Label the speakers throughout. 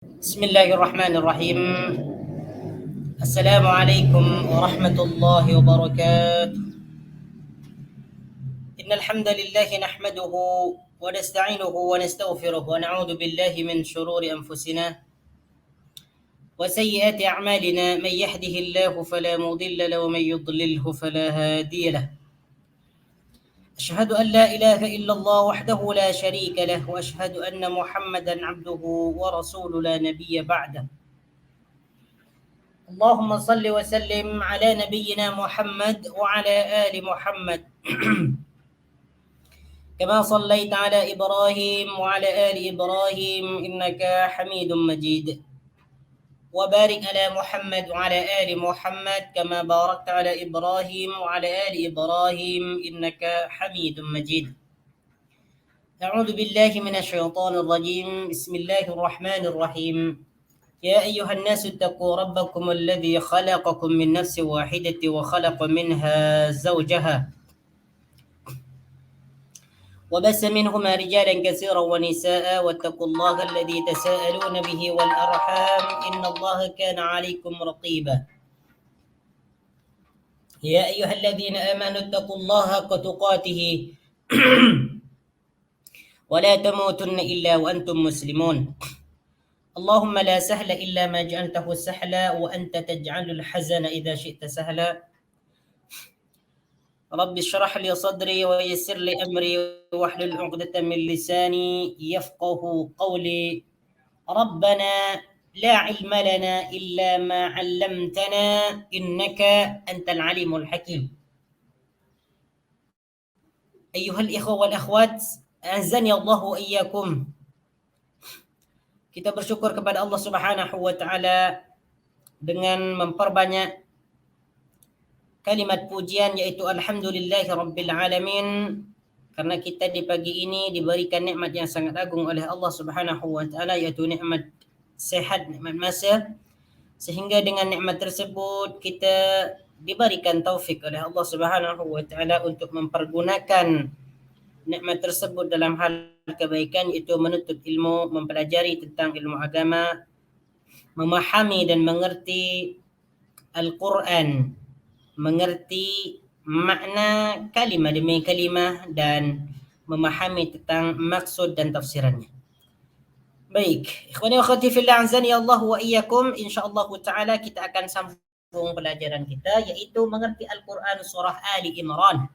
Speaker 1: بسم الله الرحمن الرحيم. السلام عليكم ورحمة الله وبركاته. إن الحمد لله نحمده ونستعينه ونستغفره ونعوذ بالله من شرور أنفسنا وسيئات أعمالنا. من يهده الله فلا مضل له ومن يضلله فلا هادي له. أشهد أن لا إله إلا الله وحده لا شريك له، وأشهد أن محمدا عبده ورسوله لا نبي بعده. اللهم صل وسلم على نبينا محمد وعلى آل محمد كما صليت على إبراهيم وعلى آل إبراهيم إنك حميد مجيد، وبارك على محمد وعلى آل محمد كما باركت على إبراهيم وعلى آل إبراهيم إنك حميد مجيد. أعوذ بالله من الشيطان الرجيم. بسم الله الرحمن الرحيم. يا أيها الناس اتقوا ربكم الذي خلقكم من نفس واحدة وخلق منها زوجها وبث منهما رجالا كثيرا ونساء، واتقوا الله الذي تساءلون به والأرحام إن الله كان عليكم رقيبا. يا أيها الذين آمنوا اتقوا الله حق تقاته ولا تموتن إلا وأنتم مسلمون. اللهم لا سهل إلا ما جعلته سهلا، وأنت تجعل الحزن إذا شئت سهلا. رب اشرح لي صدري ويسر لي أمري واحلل عقدة من لساني يفقه قولي. ربنا لا علم لنا إلا ما علمتنا إنك أنت العليم الحكيم. أيها الإخوة والأخوات، أعزني الله وإياكم. Kita bersyukur kepada Allah Subhanahu wa taala dengan memperbanyak kalimat pujian, yaitu alhamdulillahi rabbil alamin, karena kita di pagi ini diberikan nikmat yang sangat agung oleh Allah Subhanahu wa taala, yaitu nikmat sehat, nikmat masa, sehingga dengan nikmat tersebut kita diberikan taufik oleh Allah Subhanahu wa taala untuk mempergunakan nikmat tersebut dalam hal kebaikan, yaitu menuntut ilmu, mempelajari tentang ilmu agama, memahami dan mengerti Al-Quran, mengerti makna kalimah demi kalimah, dan memahami tentang maksud dan tafsirannya. Baik, ikhwani wa akhwati fillah, azani Allah wa iyyakum. Insyaallah taala kita akan sambung pelajaran kita, yaitu mengerti Al-Quran surah Ali Imran.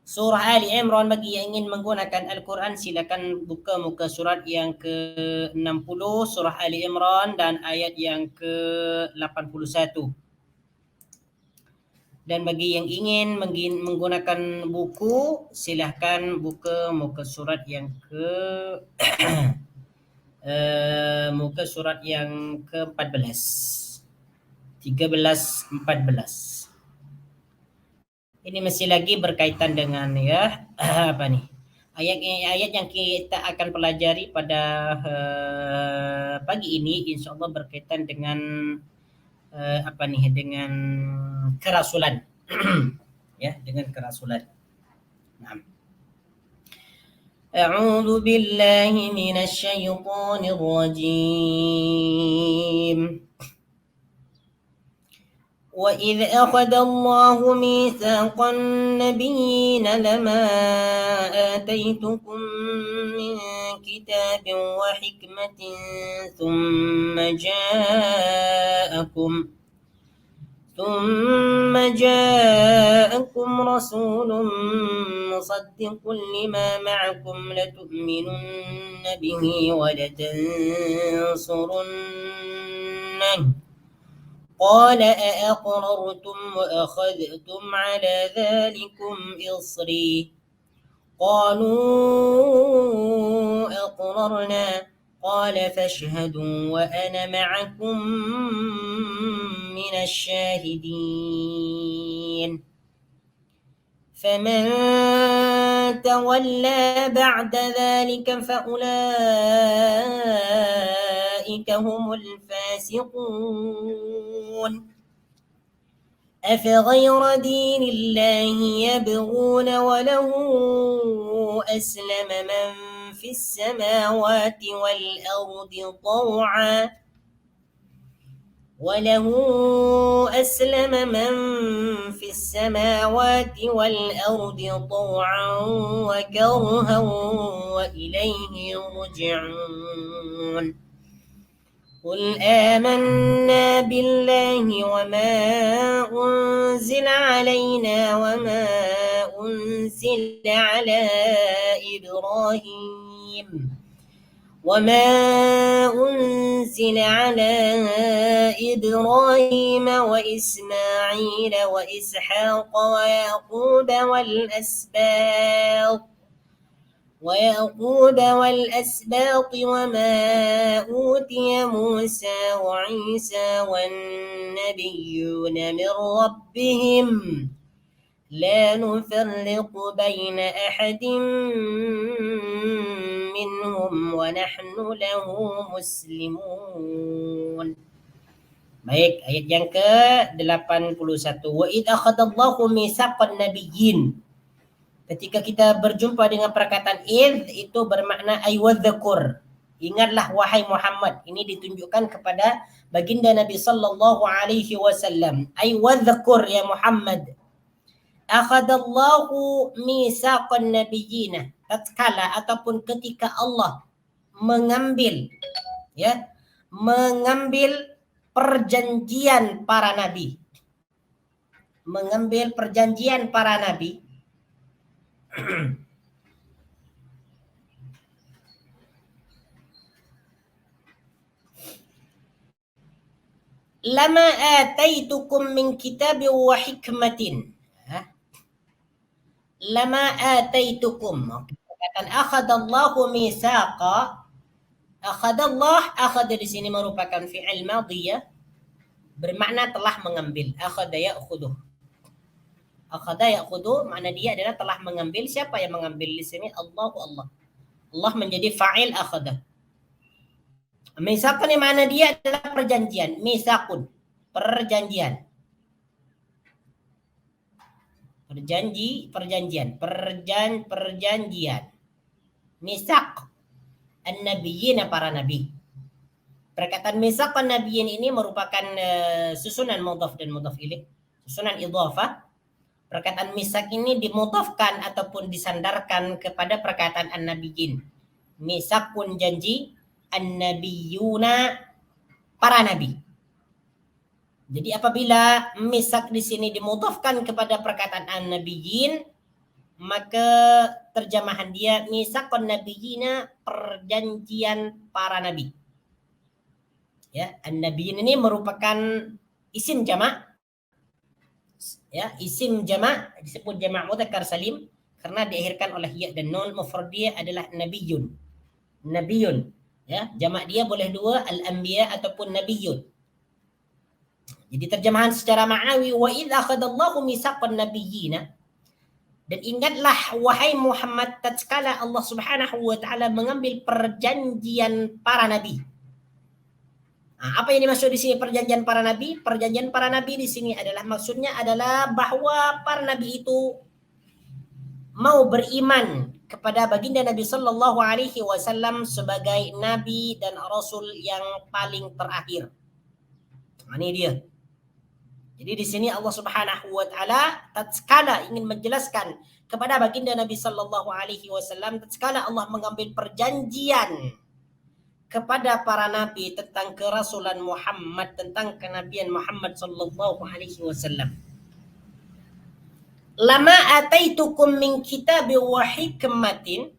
Speaker 1: Surah Ali Imran, bagi yang ingin menggunakan Al-Quran silakan buka muka surat yang ke-60 surah Ali Imran dan ayat yang ke-81. Dan bagi yang ingin menggunakan buku, silahkan buka muka surat yang muka surat yang ke-14, 13, 14. Ini masih lagi berkaitan dengan apa nih? Ayat yang kita akan pelajari pada pagi ini insyaallah berkaitan dengan dengan kerasulan. Ya, dengan kerasulan. Nah. A'udzu billahi minasy syaithanir rajim. وإذ أخذ الله ميثاق النبيين لما آتيتكم من كتاب وحكمة ثم جاءكم رسول مصدق لما معكم لتؤمنن به ولتنصرنه قال أأقررتم وأخذتم على ذلكم إصري قالوا أقررنا قال فاشهدوا وأنا معكم من الشاهدين فمن تولى بعد ذلك فأولئك هم الفاسقون أفغير دين الله يبغون وله أسلم من في السماوات والأرض طوعا وله أسلم من في السماوات والأرض طوعا وكرها وإليه يرجعون قل آمنا بالله وما أنزل علينا وما أنزل على إبراهيم وإسماعيل وإسحاق ويعقوب والأسباط وما أوتي موسى وعيسى والنبيون من ربهم لا نفرق بين أحد منهم ونحن له مسلمون. Baik, ayat yang ke-81. Wa id akhadallahu mitsaqan nabiyyin. Ketika kita berjumpa dengan perkataan id, itu bermakna ay wadhkur. Ingatlah wahai Muhammad. Ini ditunjukkan kepada baginda Nabi sallallahu alaihi wasallam. Ay wadhkur ya Muhammad. Akhadallahu mitsaqan nabiyyin. Tatkala ataupun ketika Allah mengambil perjanjian para nabi. Mengambil perjanjian para nabi. Lama ataitukum min kitabin wa hikmatin. Lama ataitukum. Perkataan akhadallahu mitsaqa. Akhadallah, akhada di sini merupakan fi'il madhiyah, bermakna telah mengambil. Akhada ya'khudhu. Akhada ya'khudhu makna dia adalah telah mengambil. Siapa yang mengambil di sini? Allah. Allah menjadi fa'il akhada. Mitsaqan yang mana dia adalah perjanjian. Mitsaqun, perjanjian. Perjanjian. Mitsaq an-nabiyyin, para nabi. Perkataan mitsaq an-nabiyyin ini merupakan susunan mudhaf dan mudhaf ilaih, susunan idhafah. Perkataan mitsaq ini dimudhafkan ataupun disandarkan kepada perkataan an-nabiyyin. Mitsaqun janji, an-nabiyyuna para nabi. Jadi apabila mitsaq di sini dimudhafkan kepada perkataan an-nabiyyin, maka terjemahan dia mitsaqan nabiyyina, perjanjian para nabi. Ya, an-nabiyyin ini merupakan isim jamak. Ya, isim jamak disebut jamak mudzakkar salim karena diakhirkan oleh ya dan nun. Mufrad dia adalah nabiyyun. Nabiyyun. Ya, jamak dia boleh dua, al-anbiya ataupun nabiyyun. Jadi terjemahan secara ma'nawi, wa idz akhadallahu mitsaqan nabiyyina. Dan ingatlah wahai Muhammad tatkala Allah Subhanahu wa taala mengambil perjanjian para nabi. Nah, apa yang dimaksud di sini perjanjian para nabi? Perjanjian para nabi di sini adalah maksudnya adalah bahwa para nabi itu mau beriman kepada baginda Nabi sallallahu alaihi wasallam sebagai nabi dan rasul yang paling terakhir. Nah, ini dia. Jadi di sini Allah Subhanahu wa taala tatkala ingin menjelaskan kepada baginda Nabi sallallahu alaihi wasallam, tatkala Allah mengambil perjanjian kepada para nabi tentang kerasulan Muhammad, tentang kenabian Muhammad sallallahu alaihi wasallam. Lama ataitukum min kitabin wa hikmatin.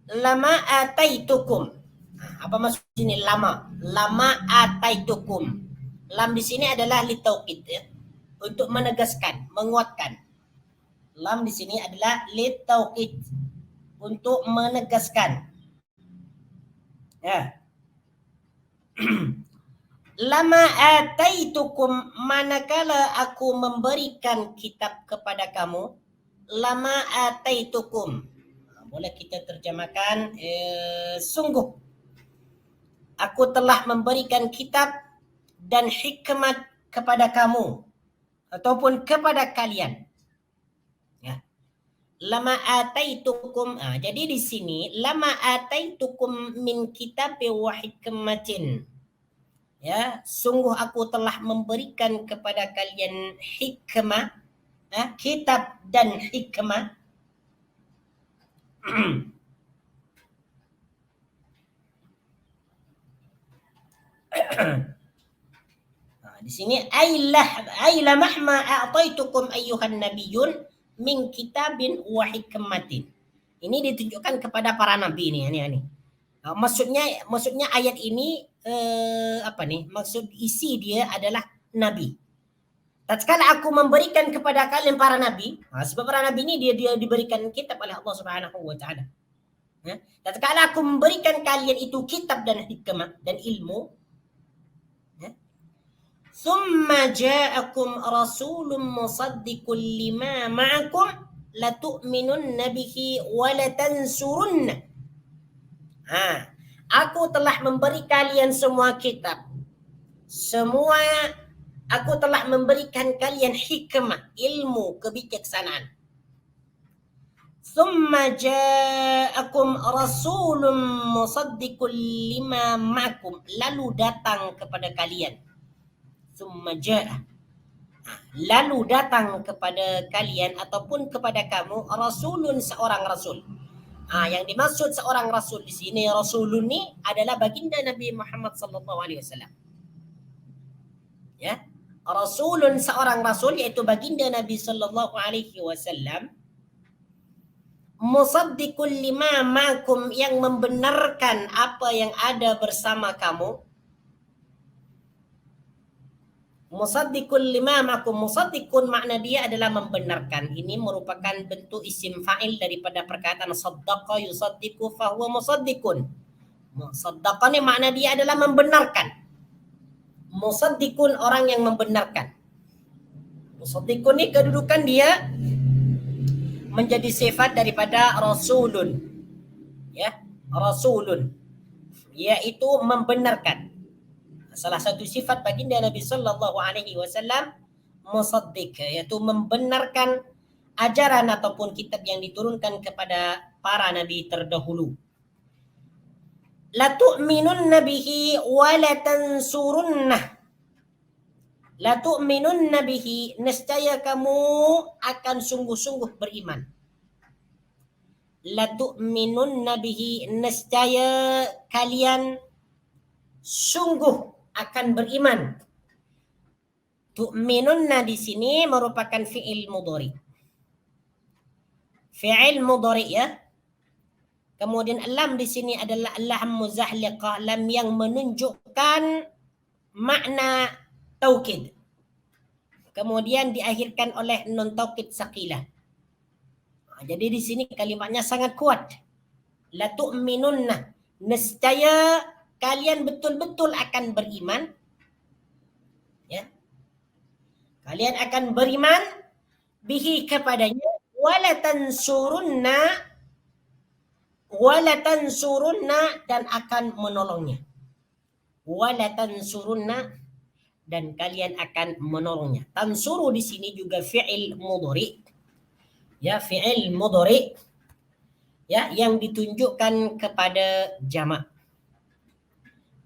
Speaker 1: Lama ataitukum. Apa maksud ini lama? Lama ataitukum. Lam di sini adalah litauqid, ya, untuk menegaskan, menguatkan. Lam di sini adalah litauqid, untuk menegaskan. Ya. Lama ataitukum, manakala aku memberikan kitab kepada kamu. Lama ataitukum. Boleh kita terjemahkan sungguh aku telah memberikan kitab dan hikmat kepada kamu ataupun kepada kalian. Ya. lama ataitukum. Jadi di sini lama ataitukum min kitabi wa hikmatin. Ya, sungguh aku telah memberikan kepada kalian hikmah, kitab dan hikmah. Di sini ailah mahma a'taitukum ayyuhan nabiyyun min kitabin wa hikmatin. Ini ditunjukkan kepada para nabi ini. Maksudnya ayat ini maksud isi dia adalah nabi. Tatkala aku memberikan kepada kalian para nabi, sebab para nabi ini dia diberikan kitab oleh Allah Subhanahu wa taala. Tatkala aku memberikan kalian itu kitab dan hikmah dan ilmu, thumma ja'akum rasulun musaddiqun lima ma'akum latu'minunna bihi wa latansurunna. Aku telah memberi kalian semua kitab. Aku telah memberikan kalian hikmah, ilmu, kebijaksanaan. Thumma ja'akum rasulun musaddiqun lima ma'akum. Lalu datang kepada kalian. Thumma ja'a. Lalu datang kepada kalian ataupun kepada kamu rasulun, seorang rasul. Yang dimaksud seorang rasul di sini, rasulun ni adalah baginda Nabi Muhammad sallallahu alaihi wasallam. Ya, rasulun seorang rasul iaitu baginda Nabi sallallahu alaihi wasallam. Musaddiqul lima ma'akum, yang membenarkan apa yang ada bersama kamu. Musaddiqul lima ma'akum, musaddiqun makna dia adalah membenarkan. Ini merupakan bentuk isim fa'il daripada perkataan saddaqa yusaddiqu fahuwa musaddiqun. Saddaqa ni makna dia adalah membenarkan. Musaddiqun orang yang membenarkan. Musaddiqun ni kedudukan dia menjadi sifat daripada rasulun. Ya, rasulun iaitu membenarkan. Salah satu sifat baginda Nabi sallallahu alaihi wasallam musaddiq, iaitu membenarkan ajaran ataupun kitab yang diturunkan kepada para nabi terdahulu. La tu'minunna bihi wa la tansurunnah. La tu'minunna bihi, nescaya kamu akan sungguh-sungguh beriman. La tu'minunna bihi, nescaya kalian sungguh akan beriman. Tu'minunna di sini merupakan fi'il mudhari. Fi'il mudhari, ya. Kemudian lam di sini adalah lam muzahliqah, lam yang menunjukkan makna taukid. Kemudian diakhirkan oleh nun taukid saqilah. Jadi di sini kalimatnya sangat kuat. La tu'minunna, nescaya kalian betul-betul akan beriman. Ya. Kalian akan beriman bihi kepadanya, wala tansurunna dan akan menolongnya. Wala tansurunna dan kalian akan menolongnya. Tansuru di sini juga fi'il mudhari. Ya, fi'il mudhari, ya, yang ditunjukkan kepada jamak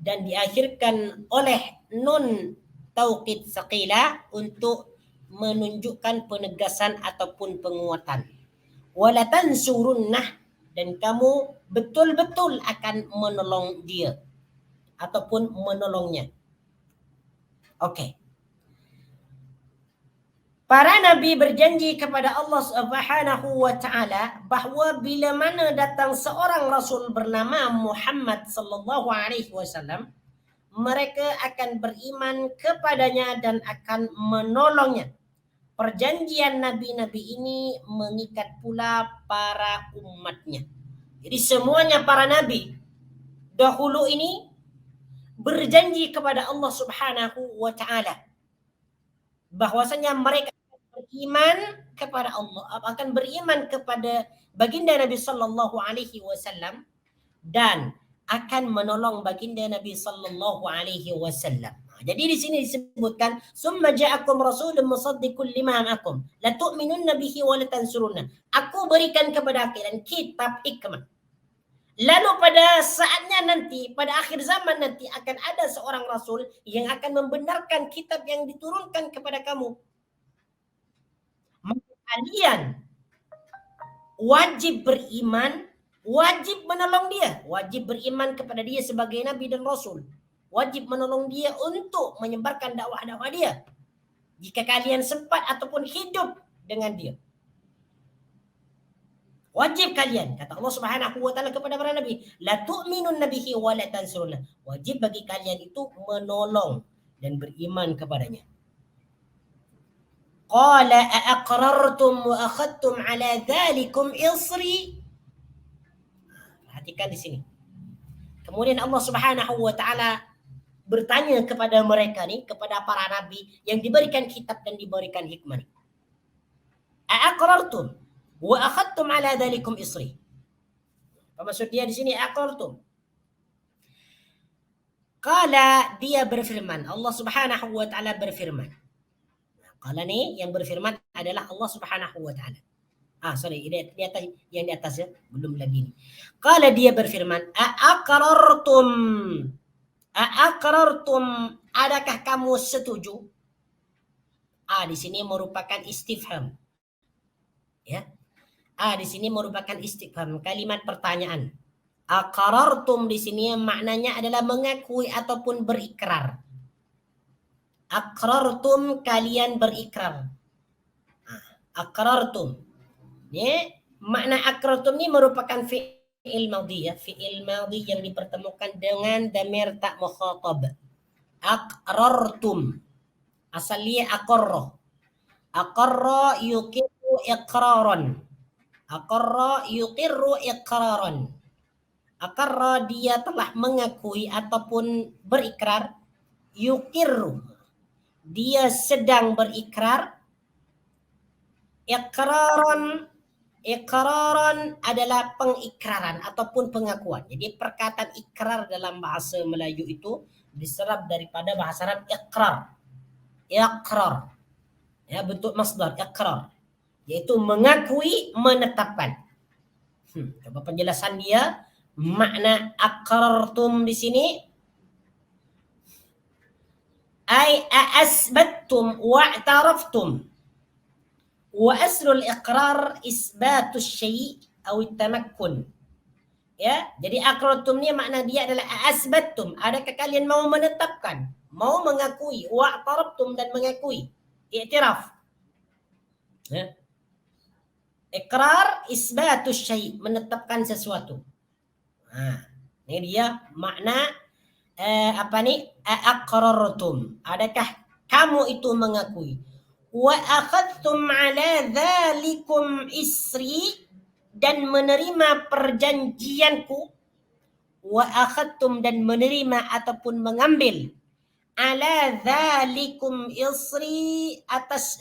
Speaker 1: dan diakhirkan oleh nun taukid saqila untuk menunjukkan penegasan ataupun penguatan. Wala tansurunnah, dan kamu betul-betul akan menolong dia ataupun menolongnya. Okey. Para nabi berjanji kepada Allah Subhanahu wa taala bahawa bila mana datang seorang rasul bernama Muhammad sallallahu alaihi wasallam, mereka akan beriman kepadanya dan akan menolongnya. Perjanjian nabi-nabi ini mengikat pula para umatnya. Jadi semuanya para nabi dahulu ini berjanji kepada Allah Subhanahu wa taala bahwasanya mereka beriman kepada Allah, akan beriman kepada baginda Nabi sallallahu alaihi wasallam dan akan menolong baginda Nabi sallallahu alaihi wasallam. Jadi di sini disebutkan summa ja'akum rasulun musaddiqun lima ma'akum la tu'minunna bihi wa la tansurunna. Aku berikan kepada kalian kitab hikmah. Lalu pada saatnya nanti, pada akhir zaman nanti akan ada seorang rasul yang akan membenarkan kitab yang diturunkan kepada kamu. Maka kalian wajib beriman, wajib menolong dia, wajib beriman kepada dia sebagai nabi dan rasul. Wajib menolong dia untuk menyebarkan dakwah-dakwah dia. Jika kalian sempat ataupun hidup dengan dia. Wajib kalian, kata Allah Subhanahu wa taala kepada para nabi, la tu'minun nabihi wa la tansurunna. Wajib bagi kalian itu menolong dan beriman kepadanya. Qala aqrartum wa akhadtum ala dhalikum isri. Perhatikan di sini. Kemudian Allah Subhanahu wa taala bertanya kepada mereka nih, kepada para nabi yang diberikan kitab dan diberikan hikmah. Aqrartum wa akhadtum ala dhalikum isri. Apa maksud dia di sini aqrartum? Qala, dia berfirman, Allah Subhanahu wa taala berfirman. Qala nih yang berfirman adalah Allah Subhanahu wa taala. Sorry, di atas, yang di atas ya, belum lagi nih. Qala, dia berfirman, Aqrartum, adakah kamu setuju? Di sini merupakan istifham. Ya. Di sini merupakan istifham, kalimat pertanyaan. Aqrartum di sini maknanya adalah mengakui ataupun berikrar. Aqrartum, kalian berikrar. Aqrartum. Ya, makna aqrartum ini merupakan fi'il madhi ya, fi'il madhi yang dipertemukan dengan dhamir tak mukhatab. Aqrartum. Asalnya aqarra. Aqarra yuqirru iqraran. Aqarra yuqirru iqraran. Aqarra, dia telah mengakui ataupun berikrar. Yuqirru, dia sedang berikrar. Iqraran adalah pengikraran ataupun pengakuan. Jadi perkataan ikrar dalam bahasa Melayu itu diserap daripada bahasa Arab iqrar. Iqrar. Ya, bentuk masdar iqrar, yaitu mengakui, menetapkan. Coba penjelasan dia, makna aqrartum di sini ay asbattum wa'taraftum. Wa aslul iqrar isbatus syai' atau tamakkun. Ya, jadi aqrartum ni makna dia adalah asbattum, adakah kalian mau menetapkan, mau mengakui, wa'taraftum, dan mengakui, i'tiraf. Ya. Iqrar isbatus syai', menetapkan sesuatu. Ini dia makna aqrartum, adakah kamu itu mengakui. Wa akhadtum ala dhalikum isri, dan menerima perjanjianku. Wa akhadtum, dan menerima ataupun mengambil. Ala dhalikum isri, atas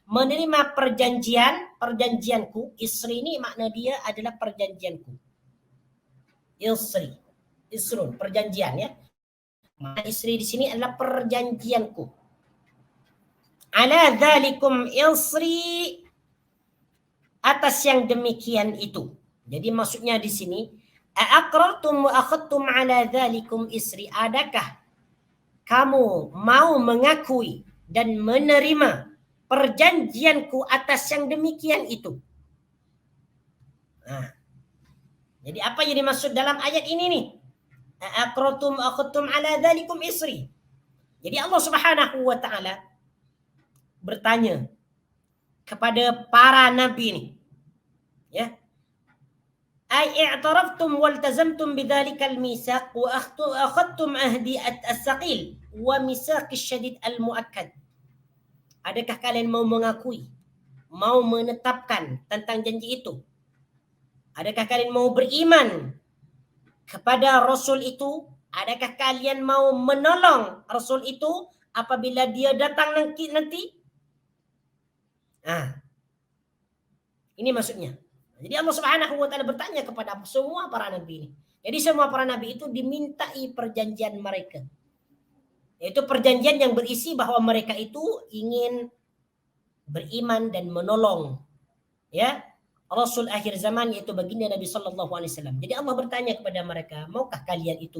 Speaker 1: menerima perjanjianku. Isri ini makna dia adalah perjanjianku. Isrun, perjanjian ya. Makna isri di sini adalah perjanjianku. Ala dhalikum isri, atas yang demikian itu. Jadi maksudnya di sini, aqrartum wa akhadtum ala dhalikum isri, adakah kamu mau mengakui dan menerima perjanjianku atas yang demikian itu. Jadi apa yang dimaksud dalam ayat ini nih? Aqrartum wa akhadtum ala dhalikum isri. Jadi Allah Subhanahu wa taala bertanya kepada para nabi ini, ya, ay i'taraftum waltazamtum bidzalikal misaq wa akhadtum ahdi as-saqil wa misaq asyadid al-muakkad. Adakah kalian mau mengakui, mau menetapkan tentang janji itu? Adakah kalian mau beriman kepada rasul itu? Adakah kalian mau menolong rasul itu apabila dia datang nanti? Ini maksudnya. Jadi Allah Subhanahu wa taala bertanya kepada semua para nabi ini. Jadi semua para nabi itu dimintai perjanjian mereka. Yaitu perjanjian yang berisi bahwa mereka itu ingin beriman dan menolong ya Rasul akhir zaman yaitu baginda Nabi sallallahu alaihi wasallam. Jadi Allah bertanya kepada mereka, maukah kalian itu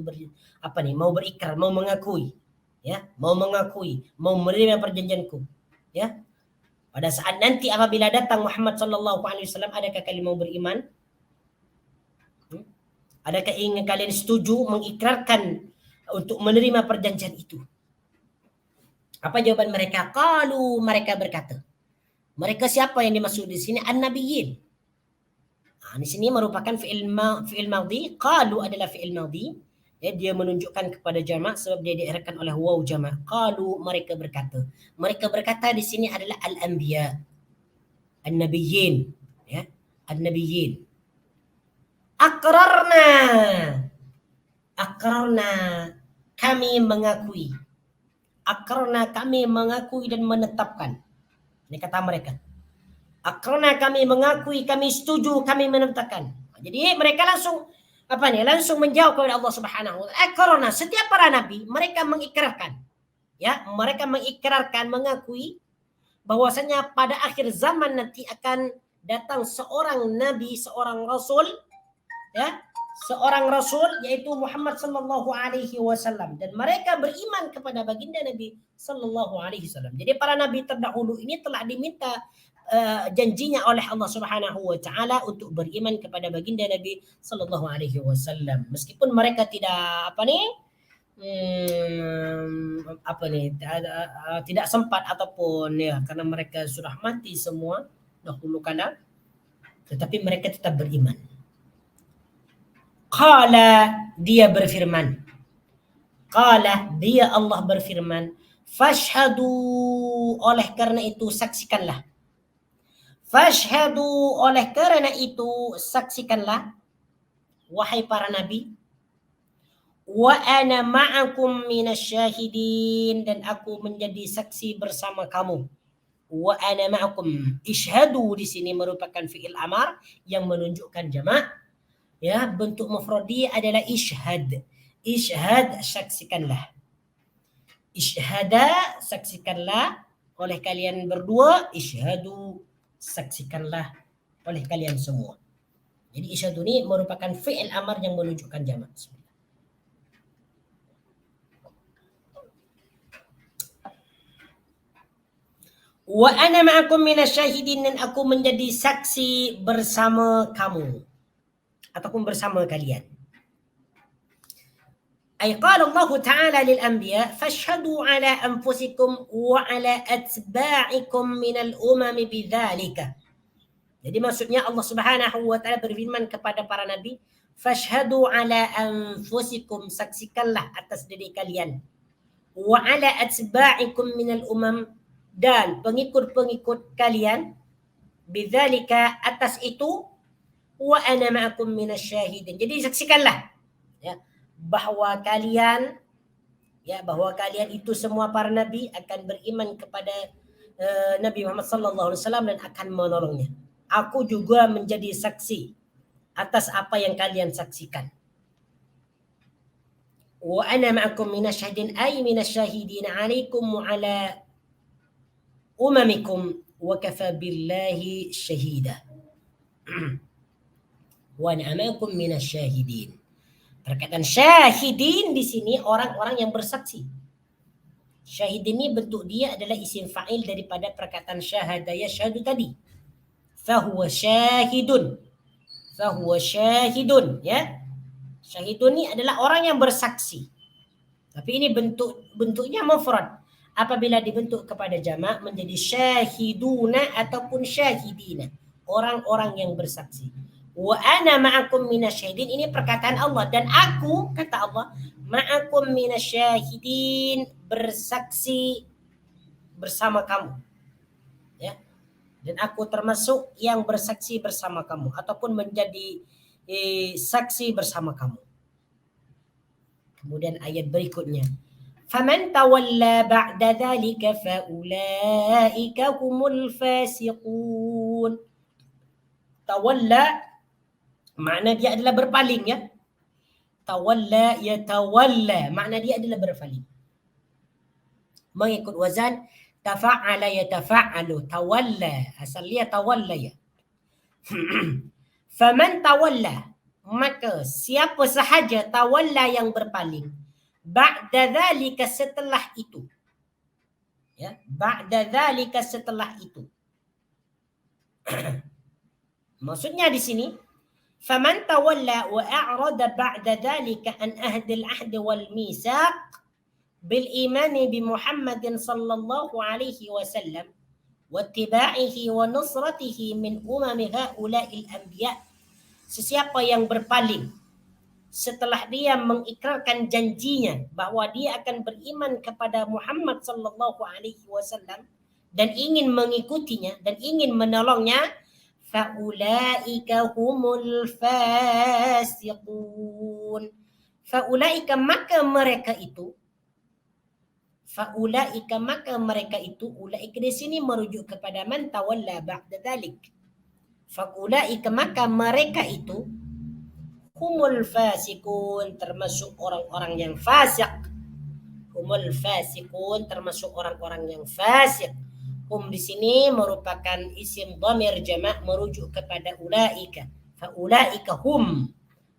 Speaker 1: mau berikrar, mau mengakui ya, mau menerima perjanjianku ya. Pada saat nanti apabila datang Muhammad sallallahu alaihi wasallam, adakah kalian mau beriman? Adakah ingin kalian setuju mengikrarkan untuk menerima perjanjian itu? Apa jawaban mereka? Qalu, mereka berkata. Mereka siapa yang dimaksud di sini? An-nabiyyin. Di sini merupakan fi'il madhi. Qalu adalah fi'il madhi. Ya, dia menunjukkan kepada jamak sebab dia diakhirkan oleh waw jamak. Qalu, mereka berkata. Mereka berkata di sini adalah al-anbiya. An-nabiyyin. Ya, an-nabiyyin. Aqrarna. Aqrarna. Kami mengakui. Aqrarna, kami mengakui dan menetapkan. Ini kata mereka. Aqrarna, kami mengakui, kami setuju, kami menetapkan. Jadi mereka langsung langsung menjawab kepada Allah Subhanahu wa taala. Aqrarna, setiap para nabi mereka mengikrarkan. Ya, mereka mengikrarkan, mengakui bahwasanya pada akhir zaman nanti akan datang seorang nabi, seorang rasul ya, seorang rasul yaitu Muhammad sallallahu alaihi wasallam, dan mereka beriman kepada baginda Nabi sallallahu alaihi wasallam. Jadi para nabi terdahulu ini telah diminta janjinya oleh Allah Subhanahu wa taala untuk beriman kepada baginda Nabi sallallahu alaihi wasallam. Meskipun mereka tidak tidak sempat ataupun ya karena mereka sudah mati semua dahulu kala, tetapi mereka tetap beriman. Qala, dia berfirman. Qala, dia Allah berfirman. Fashhadu, oleh karena itu saksikanlah. Fashhadu, oleh karena itu saksikanlah. Wahai para nabi. Wa ana ma'akum minasyahidin, dan aku menjadi saksi bersama kamu. Wa ana ma'akum. Ishhadu di sini merupakan fi'il amar yang menunjukkan jamak. Ya, bentuk mufradi adalah ishhad. Ishhad, saksikanlah. Ishhada, saksikanlah oleh kalian berdua. Ishhadu, saksikanlah oleh kalian semua. Jadi ishhadu ini merupakan fi'il amar yang menunjukkan jamak. Wa ana ma'akum minasyahidin, dan aku menjadi saksi bersama kamu ataupun bersama kalian. Ay qala Allah Ta'ala lil anbiya fashhadu ala anfusikum wa ala atba'ikum minal umami bidzalika. Jadi maksudnya Allah Subhanahu wa taala berfirman kepada para nabi, fashhadu ala anfusikum, saksikanlah atas diri kalian, wa ala atba'ikum minal umam, dan pengikut-pengikut kalian, bidzalika, atas itu, wa ana ma'akum minasyahidin. Jadi saksikanlah ya bahwa kalian itu semua para nabi akan beriman kepada Nabi Muhammad sallallahu alaihi wasallam dan akan menolongnya. Aku juga menjadi saksi atas apa yang kalian saksikan. Wa ana ma'akum minasyahidin ay minasyahidin 'alaikum wa 'ala umamikum wa kafa billahi syahida. Wa na'amakum minasyahidin. Perkataan syahidin di sini orang-orang yang bersaksi. Syahidin ini bentuk dia adalah isim fa'il daripada perkataan syahada yashhadu tadi. Fahuwa syahidun. Fahuwa syahidun ya. Syahidun ini adalah orang yang bersaksi. Tapi ini bentuknya mufrad. Apabila dibentuk kepada jamak menjadi syahiduna ataupun syahidina. Orang-orang yang bersaksi. Wa ana ma'akum minasyahidin, ini perkataan Allah, dan aku, kata Allah, ma'akum minasyahidin, bersaksi bersama kamu ya, dan aku termasuk yang bersaksi bersama kamu ataupun menjadi saksi bersama kamu. Kemudian ayat berikutnya, faman tawalla ba'da dzalika faulaika humul fasiqun. Tawalla makna dia adalah berpaling ya. Tawalla yatawalla, makna dia adalah berpaling. mengikut wazan tafa'ala yatafa'alu, tawalla, asal dia tawalla ya. Faman tawalla, maka siapa sahaja tawalla yang berpaling, ba'da dzalika, setelah itu, ya, ba'da dzalika, setelah itu. Maksudnya di sini faman tawalla wa a'rada ba'da dzalika an ahdil ahd wal mitsaq bil imani bi Muhammadin sallallahu alaihi wasallam wa ittiba'ihi wa nusratihi min umami haula'il anbiya. Sesiapa yang berpaling setelah dia mengikrarkan janjinya bahwa dia akan beriman kepada Muhammad sallallahu alaihi wasallam dan ingin mengikutinya dan ingin menolongnya, faulaika humul fasiqun. Faulaika, maka mereka itu, faulaika, maka mereka itu, ulaika di sini merujuk kepada man tawalla ba'da dzalik. Faulaika, maka mereka itu, humul fasikun, termasuk orang-orang yang fasik. Humul fasikun, termasuk orang-orang yang fasik. Hum di sini merupakan isim dhamir jamak merujuk kepada ulaika. Faulaika hum,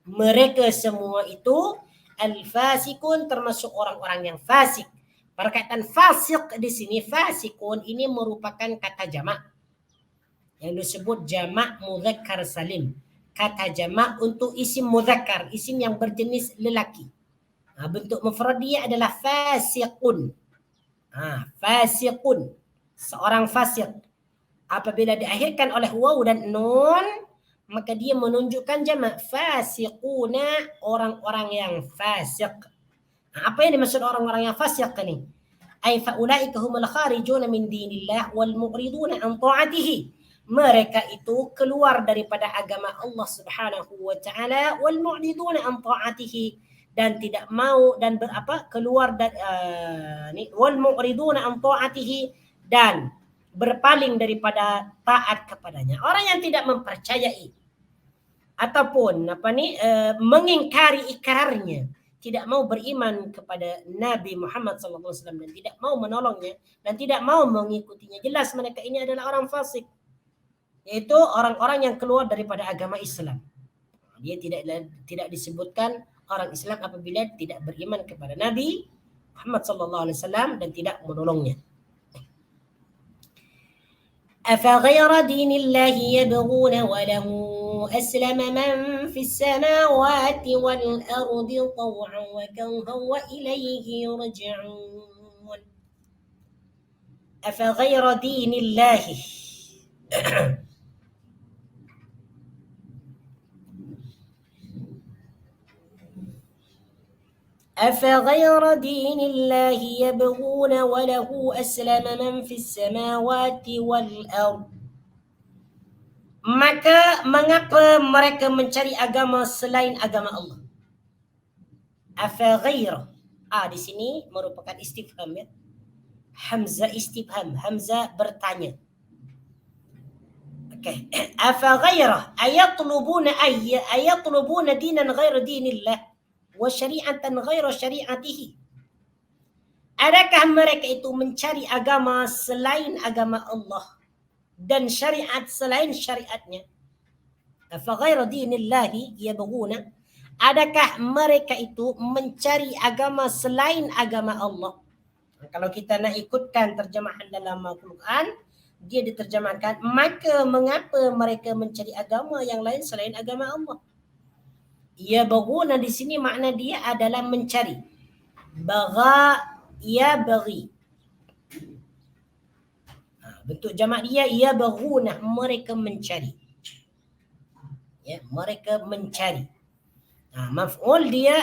Speaker 1: mereka semua itu, al-fasikun, termasuk orang-orang yang fasik. Perkataan fasik di sini, fasikun, ini merupakan kata jamak yang disebut jamak mudzakkar salim. Kata jamak untuk isim mudzakkar, isim yang berjenis lelaki. Bentuk mufrad dia adalah fasiqun. Fasiqun, seorang fasik. Apabila diakhirkan oleh waw dan nun, maka dia menunjukkan jamak. Fasiquna, orang-orang yang fasik. Apa yang dimaksud orang-orang yang fasik ini? Ay faulaika humul kharijuna min dinillah wal mu'riduna an ta'atihi. Mereka itu keluar daripada agama Allah Subhanahu wa taala, wal mu'riduna an ta'atihi, dan tidak mau dan keluar dari wal mu'riduna an ta'atihi, dan berpaling daripada taat kepadanya. Orang yang tidak mempercayai ataupun mengingkari ikrarnya, tidak mau beriman kepada Nabi Muhammad SAW dan tidak mau menolongnya dan tidak mau mengikutinya, jelas mereka ini adalah orang fasik, yaitu orang-orang yang keluar daripada agama Islam. Dia tidak disebutkan orang Islam apabila tidak beriman kepada Nabi Muhammad SAW dan tidak menolongnya. أفغير دين الله يبغون وله أسلم من في السماوات والأرض طوعا وكرها وإليه يرجعون. أفغير دين الله أفغير دين الله يبغون وله أسلم من في السماوات والأرض. Maka mengapa mereka mencari agama selain agama Allah? Afaghair, di sini merupakan istifham, ya. Hamzah istifham, hamzah bertanya. Okey. Afaghair ayatlubuna dinan ghaira dinillah wa syari'atan ghaira syari'atihi. Adakah mereka itu mencari agama selain agama Allah dan syariat selain syariatnya? Afaghaira dinillahi yabghuna, adakah mereka itu mencari agama selain agama Allah? Kalau kita nak ikutkan terjemahan dalam Al-Quran, dia diterjemahkan, maka mengapa mereka mencari agama yang lain selain agama Allah? Yabghuna di sini makna dia adalah mencari. Bagha yabghi. Bentuk jamak dia yabghuna, mereka mencari. Ya, mereka mencari. Maf'ul dia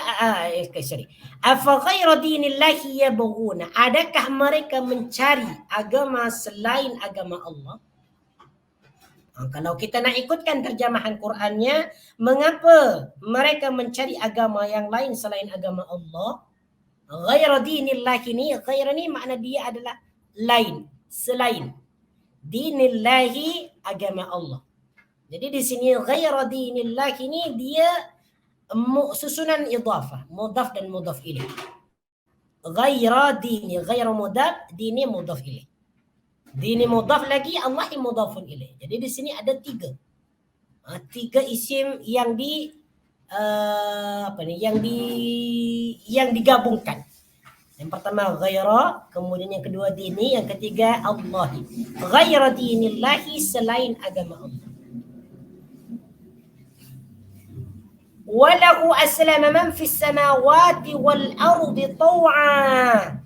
Speaker 1: afa ghaira dinillahi yabghuna, adakah mereka mencari agama selain agama Allah? Kalau kita nak ikutkan terjemahan Qurannya, mengapa mereka mencari agama yang lain selain agama Allah? Ghaira dinillahi ni, ghaira ni makna dia adalah lain, selain. Dinillahi, agama Allah. Jadi di sini ghaira dinillahi ni dia susunan idhafah, mudhaf dan mudhaf ilaih.
Speaker 2: Ghaira dini, ghaira mudaf, dini mudaf ilaih. Dini mudaf lagi, Allah mudafun ilaih. Jadi di sini ada tiga. Tiga isim yang yang digabungkan. Yang pertama ghaira, kemudian yang kedua dini, yang ketiga Allah. Ghaira dinillahi, selain agama Allah. Walahu aslama man fis samawati wal ardi taw'a.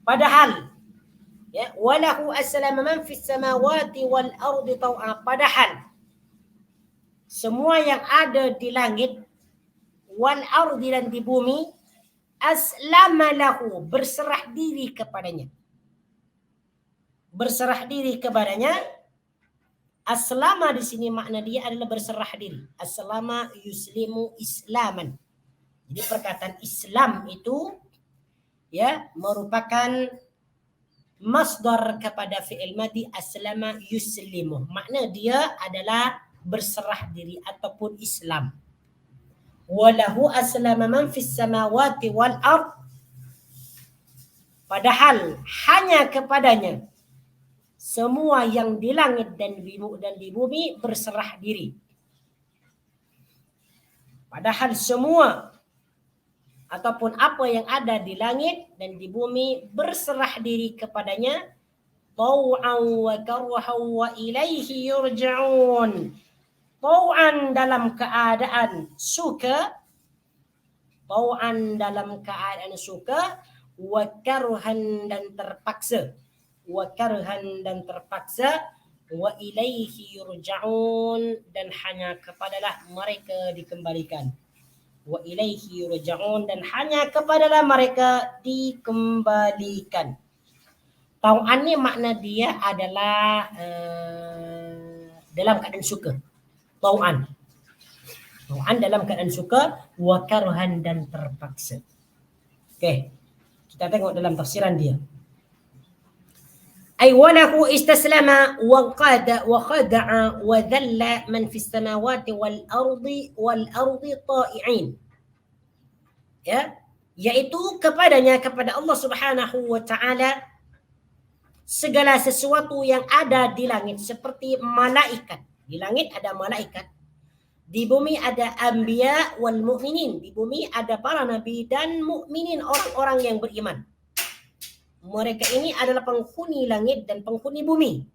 Speaker 2: Padahal ya, walahu aslama man fis samawati wal ardi taw'a, padahal semua yang ada di langit wal ardi dan di bumi aslama lahu, berserah diri kepadanya. Berserah diri kepadanya. Aslama di sini makna dia adalah berserah diri. Aslama yuslimu islaman. Jadi perkataan Islam itu ya merupakan masdar kepada fi'il madhi aslama yuslimu. Makna dia adalah berserah diri ataupun Islam. Walahu aslama man fis samawati wal ard. Padahal hanya kepadanya semua yang di langit dan di bumi berserah diri. Padahal semua ataupun apa yang ada di langit dan di bumi berserah diri kepadanya. Tau'an wa karhan wa ilaihi yurja'un. Tau'an dalam keadaan suka. Tau'an dalam keadaan suka. Wa karhan dan terpaksa. Wa karhan dan terpaksa, wa ilaihi yurja'un, dan hanya kepadalah mereka dikembalikan. Wa ilaihi yurja'un, dan hanya kepadalah mereka dikembalikan. Tau'an ni makna dia adalah dalam keadaan suka. Tau'an. Tau'an dalam keadaan suka, wa karhan dan terpaksa. Okey. Kita tengok dalam tafsiran dia. أي وله استسلم وانقاد وخدع وذل من في السماوات والأرض طائعين. Ya, yaitu kepadanya, kepada Allah Subhanahu wa taala, segala sesuatu yang ada di langit seperti malaikat. Di langit ada malaikat. Di bumi ada anbiya wal mu'minin. Di bumi ada para nabi dan mukminin, orang-orang yang beriman. Mereka ini adalah penghuni langit dan penghuni bumi.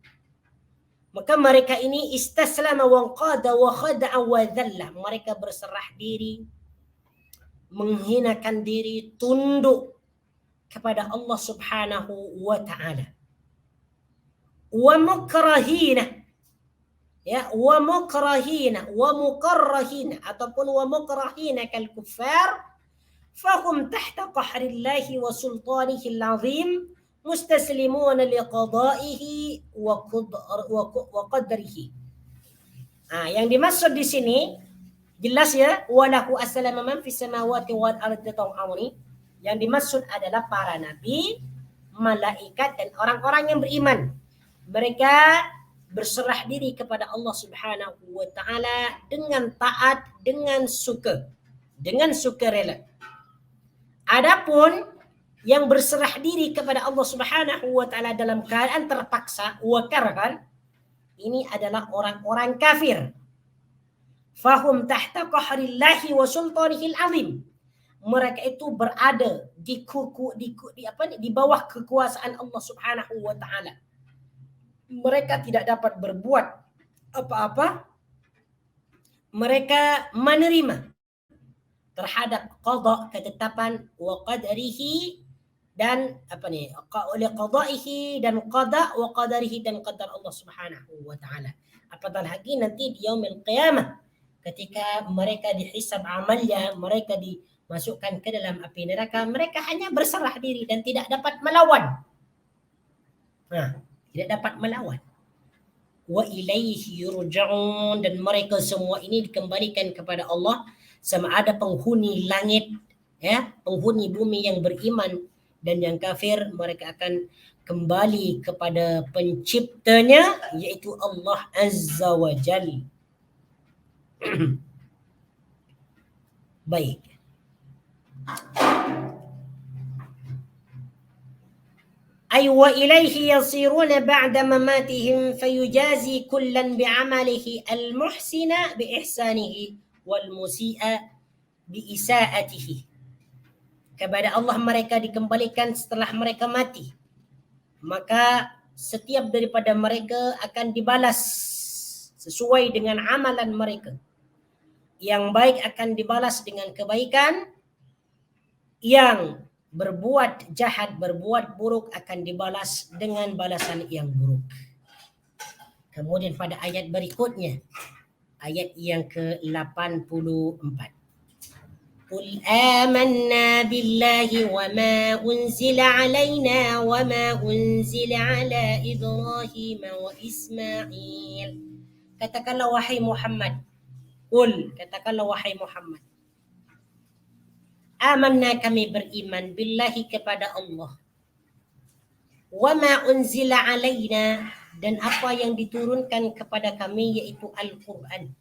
Speaker 2: Maka mereka ini istaslama wa qada wa khada'a wa dhalla. Mereka berserah diri, menghinakan diri, tunduk kepada Allah Subhanahu wa taala. Wa mukrahina, ya, wa mukrahina wa mukarrahina, ataupun wa mukrahina kal kuffar. فهم تحت قهر الله وسلطانه العظيم مستسلمون لقضائه وقدره. Yang dimaksud di sini jelas ya, walahu aslama man fis samawati wal ardi taw'an. Yang dimaksud adalah para nabi, malaikat dan orang-orang yang beriman. Mereka berserah diri kepada Allah Subhanahu wa taala dengan taat, dengan sukarela. Adapun yang berserah diri kepada Allah Subhanahu wa taala dalam keadaan terpaksa, wa karhan, ini adalah orang-orang kafir. Fahum tahta qahrillahi wa sultanihil azim. Mereka itu berada di bawah kekuasaan Allah Subhanahu wa taala. Mereka tidak dapat berbuat apa-apa. Mereka menerima terhadap qada, ketetapan, wa qadarihi, dan oleh qadaihi dan qada, wa qadarihi dan qadar Allah Subhanahu wa taala. Apatah lagi nanti di yaumil qiyamah, ketika mereka dihisab amalnya, mereka dimasukkan ke dalam api neraka, mereka hanya berserah diri dan tidak dapat melawan. Tidak dapat melawan. Wa ilaihi yurja'un, dan mereka semua ini dikembalikan kepada Allah. Sama ada penghuni langit, ya, penghuni bumi yang beriman dan yang kafir, mereka akan kembali kepada penciptanya, yaitu Allah Azza wa Jal. Baik. أي وإليه يصيرون بعد مماتهم فيجازي كلا بعمله المحسن بإحسانه والمسيء بإساءته. Kepada Allah mereka dikembalikan setelah mereka mati. Maka setiap daripada mereka akan dibalas sesuai dengan amalan mereka. Yang baik akan dibalas dengan kebaikan, yang berbuat jahat, berbuat buruk akan dibalas dengan balasan yang buruk. Kemudian pada ayat berikutnya, ayat yang ke-84. Qul amanna billahi wa ma unzila alaina wa ma unzila ala Ibrahim wa Ismail. Katakanlah wahai Muhammad. Qul, katakanlah wahai Muhammad. Amanna, kami beriman, billahi kepada Allah. Wa ma unzila alaina, dan apa yang diturunkan kepada kami yaitu Al-Quran.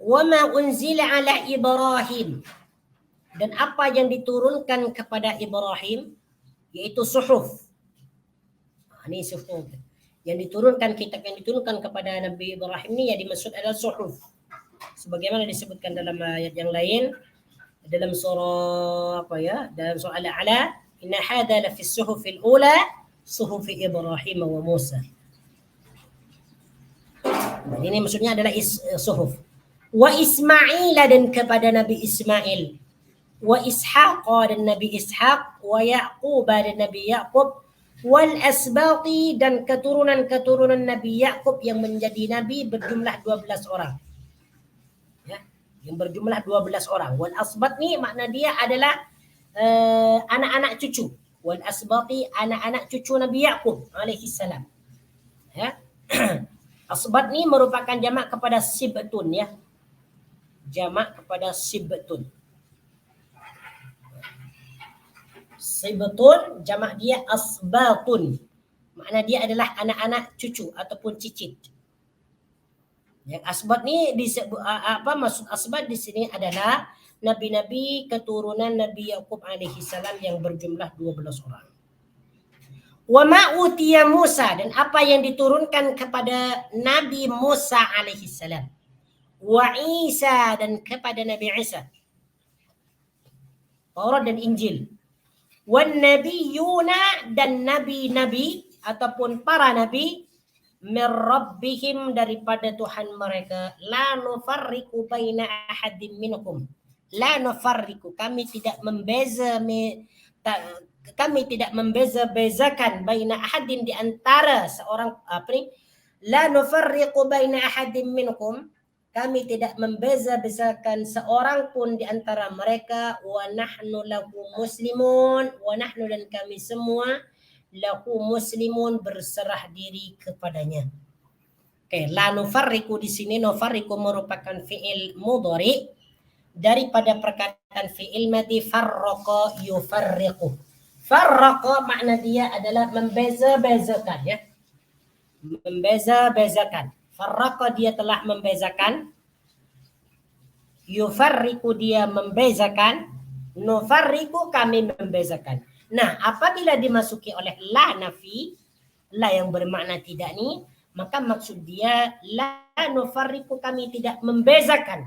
Speaker 2: Wa ma unzila ala Ibrahim, dan apa yang diturunkan kepada Ibrahim yaitu suhuf. Ini suhuf yang diturunkan, kitab yang diturunkan kepada Nabi Ibrahim ini yang dimaksud adalah suhuf. Sebagaimana disebutkan dalam ayat yang lain dalam surah dalam surah Al-A'la, inna hadha la fi suhufil ula suhufi Ibrahim wa Musa. Ini maksudnya adalah suhuf. Wa Ismail, dan kepada Nabi Ismail. Wa Ishaq, dan Nabi Ishaq. Wa Yaqub, dan Nabi Yaqub. Wal asbati, dan keturunan-keturunan Nabi Yaqub yang menjadi nabi berjumlah 12 orang. Ya, yang berjumlah 12 orang. Wal asbat ni makna dia adalah anak-anak cucu. Wal asbati, anak-anak cucu Nabi Yaqub alaihi salam. Ya. Asbat ni merupakan jamak kepada sibtun, ya. Jamak kepada sibtun. Sibtun jamak dia asbatun. Makna dia adalah anak-anak cucu ataupun cicit. Yang asbat ni disebut maksud asbat di sini adalah nabi-nabi keturunan Nabi Yaqub alaihi salam yang berjumlah 12 orang. Wa ma utiya Musa, dan apa yang diturunkan kepada Nabi Musa alaihi salam. Wa Isa, dan kepada Nabi Isa. Taurat dan Injil. Wan nabiyuna, dan nabi-nabi ataupun para nabi min rabbihim, daripada Tuhan mereka. La nufarriqu baina ahadin minhum. La nufarriqu, kami tidak membeza-bezakan baina ahadin, di antara seorang la nufarriqu baina ahadin minhum, kami tidak membeza-bezakan seorang pun di antara mereka. Wa nahnu lahu muslimun, wa nahnu, dan kami semua lahu muslimun, berserah diri kepadanya. Oke, la nufarriqu di sini, nufarriqu merupakan fi'il mudhari daripada perkataan fi'il madhi farraqa yufarriqu. Farraqa makna dia adalah membeza-bezakan, ya. Membeza-bezakan. Farraqa dia telah membezakan. Yufarriqu dia membezakan. Nufarriqu kami membezakan. Nah, apabila dimasuki oleh la nafi, la yang bermakna tidak ni, maka maksud dia la nufarriqu, kami tidak membezakan.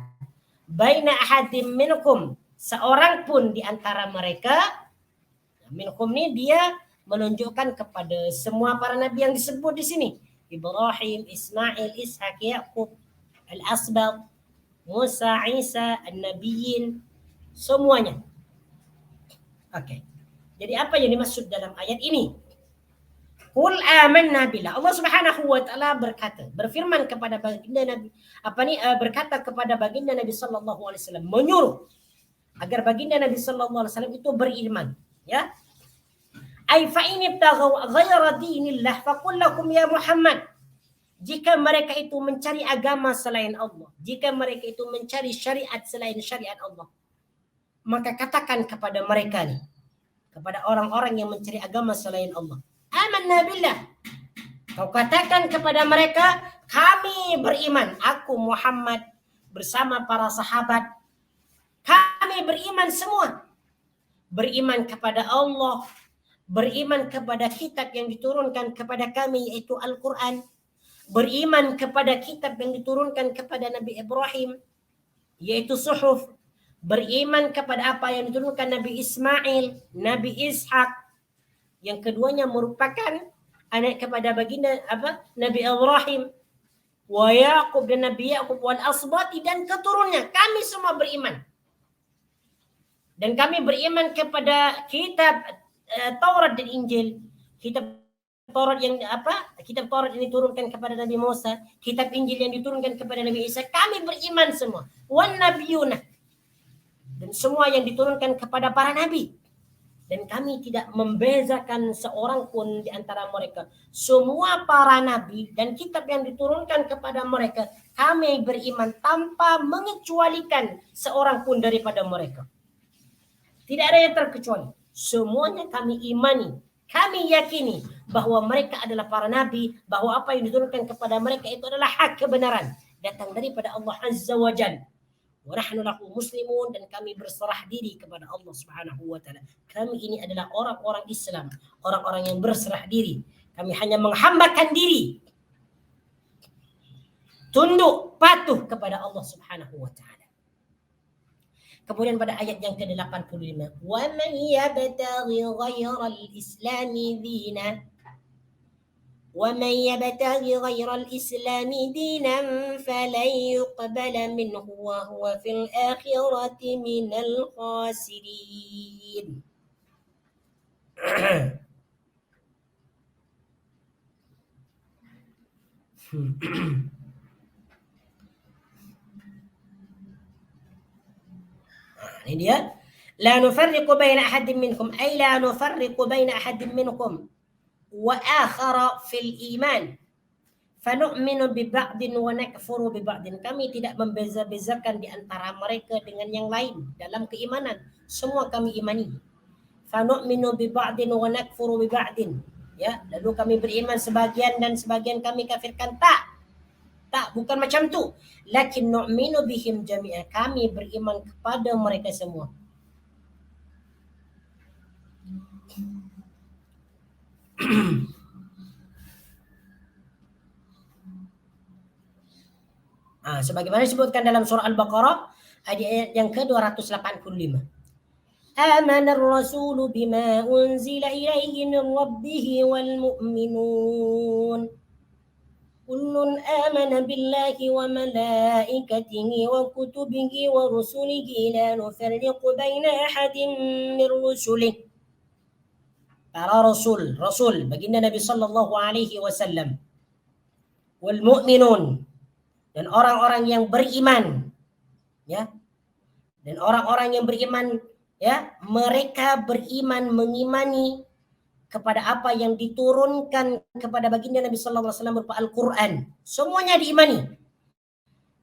Speaker 2: Baina ahadim minkum, seorang pun di antara mereka. Minkum ni dia menunjukkan kepada semua para nabi yang disebut di sini. Ibrahim, Ismail, Ishaq, Yaqub, Al-Asbaq, Musa, Isa, An-Nabiyyin, semuanya. Oke. Jadi apa yang dimaksud dalam ayat ini? Qul amanna billah. Allah Subhanahu wa taala berfirman kepada baginda Nabi, berkata kepada baginda Nabi sallallahu alaihi wasallam, menyuruh agar baginda Nabi sallallahu alaihi wasallam itu beriman, ya. Ai fa in ibtaghaw ghayra dinillah faqul lakum ya Muhammad, jika mereka itu mencari agama selain Allah, jika mereka itu mencari syariat selain syariat Allah, maka katakan kepada mereka ni, kepada orang-orang yang mencari agama selain Allah, amanna billah, Kau katakan kepada mereka, kami beriman, aku Muhammad bersama para sahabat, kami beriman semua. Beriman kepada Allah, beriman kepada kitab yang diturunkan kepada kami yaitu Al-Quran, beriman kepada kitab yang diturunkan kepada Nabi Ibrahim yaitu Suhuf, beriman kepada apa yang diturunkan Nabi Ismail, Nabi Ishak, yang keduanya merupakan anak kepada baginda Nabi Ibrahim, wa Yaqub dan Nabi Yaqub wal asbati dan keturunannya. Kami semua beriman. Dan kami beriman kepada kitab Taurat dan Injil. Kitab Taurat yang Kitab Taurat yang diturunkan kepada Nabi Musa, kitab Injil yang diturunkan kepada Nabi Isa. Kami beriman semua. Wan nabiyuna. Dan semua yang diturunkan kepada para nabi. Dan kami tidak membezakan seorang pun di antara mereka. Semua para nabi dan kitab yang diturunkan kepada mereka, kami beriman tanpa mengecualikan seorang pun daripada mereka. Tidak ada yang terkecuali. Semuanya kami imani. Kami yakini bahwa mereka adalah para nabi, bahwa apa yang diturunkan kepada mereka itu adalah hak kebenaran. Datang daripada Allah Azza wa Jalla. Wa nahnu lahu muslimun, dan kami berserah diri kepada Allah Subhanahu wa taala. Kami ini adalah orang-orang Islam, orang-orang yang berserah diri. Kami hanya menghambakan diri. Tunduk, patuh kepada Allah Subhanahu wa taala. Kemudian pada ayat yang ke-85, wa man yabtaghi ghayral islami dinan ومن يبتغي غير الإسلام دينا فلن يقبل منه وهو في الآخرة من الخاسرين. Ini dia. لا نفرق بين أحد منكم أي لا نفرق بين أحد منكم وآخر في الإيمان فنؤمن ببعض ونكفر ببعض. Kami tidak membeza-bezakan di antara mereka dengan yang lain dalam keimanan. Semua kami imani. فنؤمن ببعض ونكفر ببعض. Ya, lalu kami beriman sebagian dan sebagian kami kafirkan. Tak, bukan macam tu. Lakin nu'minu bihim jami'a. Kami beriman kepada mereka semua. Sebagaimana disebutkan dalam surah Al-Baqarah ayat yang ke-285. Amana ar-rasulu bima unzila ilaihi min rabbih wal mu'minun. Kullun amana billahi wa malaikatihi wa kutubihi wa rusulihi la nufarriqu baina ahadin min rusulihi. Para rasul baginda Nabi sallallahu alaihi wasallam, wal mu'minun, dan orang-orang yang beriman, ya, dan orang-orang yang beriman, ya, mereka beriman mengimani kepada apa yang diturunkan kepada baginda Nabi sallallahu alaihi wasallam berupa Al-Quran. Semuanya diimani,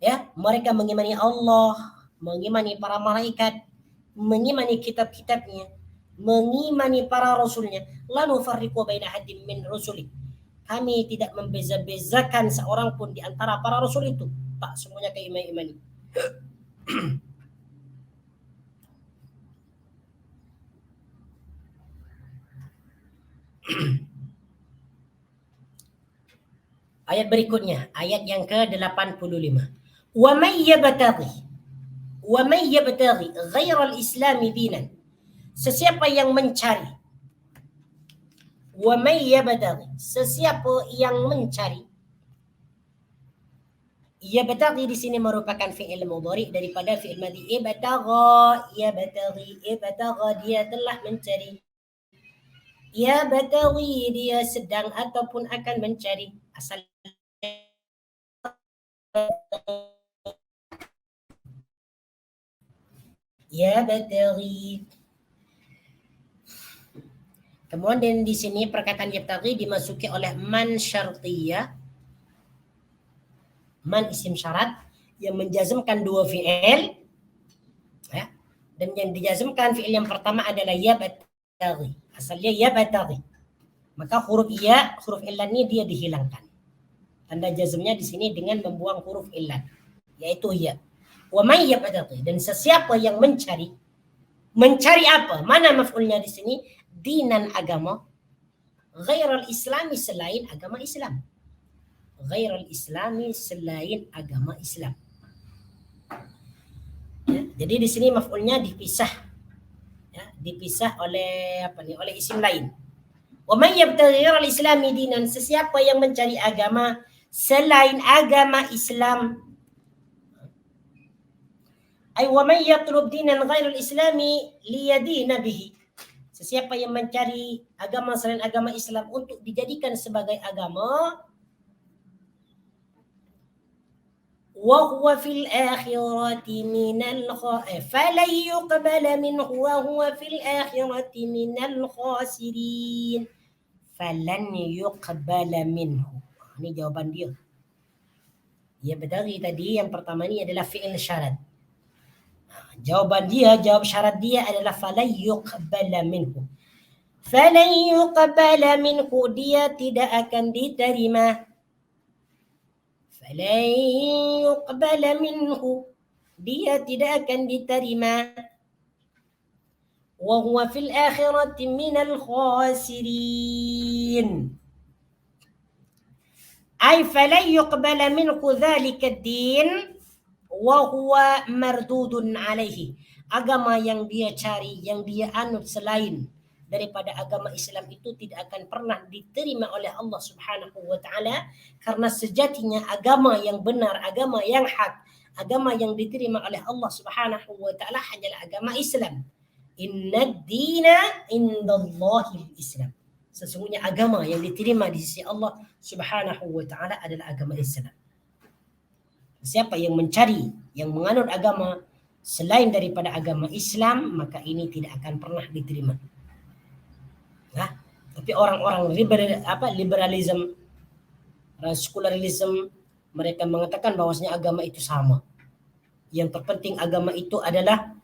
Speaker 2: ya. Mereka mengimani Allah, mengimani para malaikat, mengimani kitab-kitabnya, mengimani para rasulnya. La nufarriqu baina ahadin min rusuli. Kami tidak membeza-bezakan seorang pun di antara para rasul itu. Tak, semuanya kami imani. Ayat berikutnya, ayat yang ke-85. Wa may yabtaghi ghairal islami dinan. Sesiapa yang mencari, wa may yabtaghi, sesiapa yang mencari. Yabtaghi di sini merupakan fi'il mudhari daripada fi'il madhi. Ibtagha, yabtaghi, ibtagha, dia telah mencari. Yabtaghi, dia sedang ataupun akan mencari. Asal yabtaghi. Kemudian di sini perkataan yabtaghi dimasuki oleh man syartiyah, man isim syarat yang menjazmkan dua fi'il, ya. Dan yang dijazmkan fi'il yang pertama adalah yabtaghi. Asalnya yabtaghi. Maka huruf ya, huruf illat ini dia dihilangkan. Tanda jazmnya di sini dengan membuang huruf illat, yaitu ya. Wa may yabtaghi, dan sesiapa yang mencari apa? Mana maf'ulnya di sini? Dinan, agama, ghairal islami, selain agama Islam. Ghairal islami, selain agama Islam. Ya, jadi di sini maf'ulnya dipisah, ya, dipisah oleh apa nih? Oleh isim lain. Wa may yabtaghi ghairal islami dinan, sesiapa yang mencari agama selain agama Islam. Ay wa may yatlub dinan ghairal islami liyadina bihi, sesiapa yang mencari agama selain agama Islam untuk dijadikan sebagai agama, wa huwa fil akhirati minal falan yuqbala minhu wa huwa fil akhirati minal khasirin. Falan yuqbala minhu. Ini jawaban dia. Ya bedari tadi yang pertama ini adalah fi'il syarat. Jawaban dia, jawab syarat dia adalah falan yuqbala minhu. Falan yuqbala minhu, dia tidak akan diterima. Falan yuqbala minhu, dia tidak akan diterima. Wa huwa fil akhirati minal khasirin. Ay falan yuqbala minhu dhalika ad-din wa huwa mardudun alaihi. Agama yang dia cari, yang dia anut selain daripada agama Islam itu tidak akan pernah diterima oleh Allah Subhanahu wa taala, karena sejatinya agama yang benar, agama yang hak, agama yang diterima oleh Allah Subhanahu wa taala hanyalah agama Islam. Innad dina indallahil Islam. Sesungguhnya agama yang diterima di sisi Allah Subhanahu wa taala adalah agama Islam. Siapa yang mencari, yang menganut agama selain daripada agama Islam, maka ini tidak akan pernah diterima. Nah, tapi orang-orang liberalism, sekularisme, mereka mengatakan bahwasanya agama itu sama. Yang terpenting agama itu adalah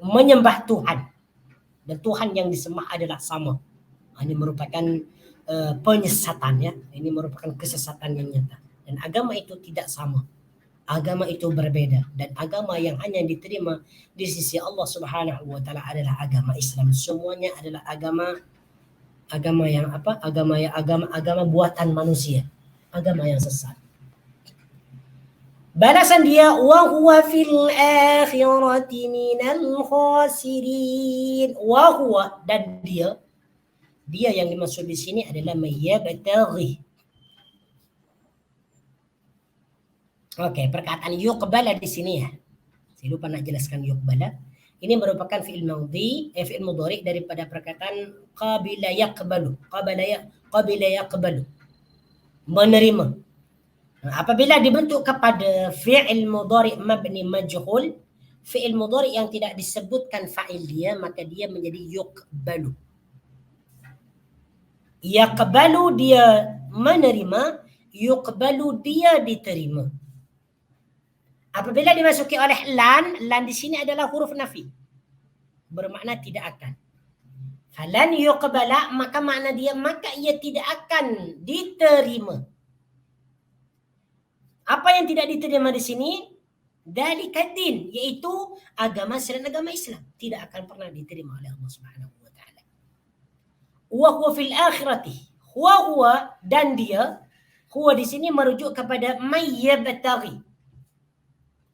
Speaker 2: menyembah Tuhan, dan Tuhan yang disembah adalah sama. Ini merupakan penyesatan, ya. Ini merupakan kesesatan yang nyata. Dan agama itu tidak sama. Agama itu berbeda, dan agama yang hanya diterima di sisi Allah Subhanahu wa taala adalah agama Islam. Semuanya adalah agama yang apa? Agama buatan manusia, agama yang sesat. Balasan dia, wa huwa fil akhirati minal khasirin. Wa huwa, dan dia yang dimaksud di sini adalah mayyabtaghi. Oke, perkataan yuqbala di sini, ya. Saya lupa nak jelaskan yuqbala. Ini merupakan fi'il madhi, fi'il mudhari daripada perkataan qabila yaqbalu. Qabila yaqbalu. Menerima. Nah, apabila dibentuk kepada fi'il mudhari mabni majhul, fi'il mudhari yang tidak disebutkan fa'il dia, maka dia menjadi yuqbalu. Yaqbalu dia menerima, yuqbalu dia diterima. Apabila dimasuki oleh lan di sini adalah huruf nafi, bermakna tidak akan. Falan yuqbala, maka makna dia maka ia tidak akan diterima. Apa yang tidak diterima di sini? Dzalika din, yaitu agama selain agama Islam, tidak akan pernah diterima oleh Allah Subhanahu wa taala. Wa huwa fil akhirati, huwa dan dia, huwa di sini merujuk kepada mayyabtaghi.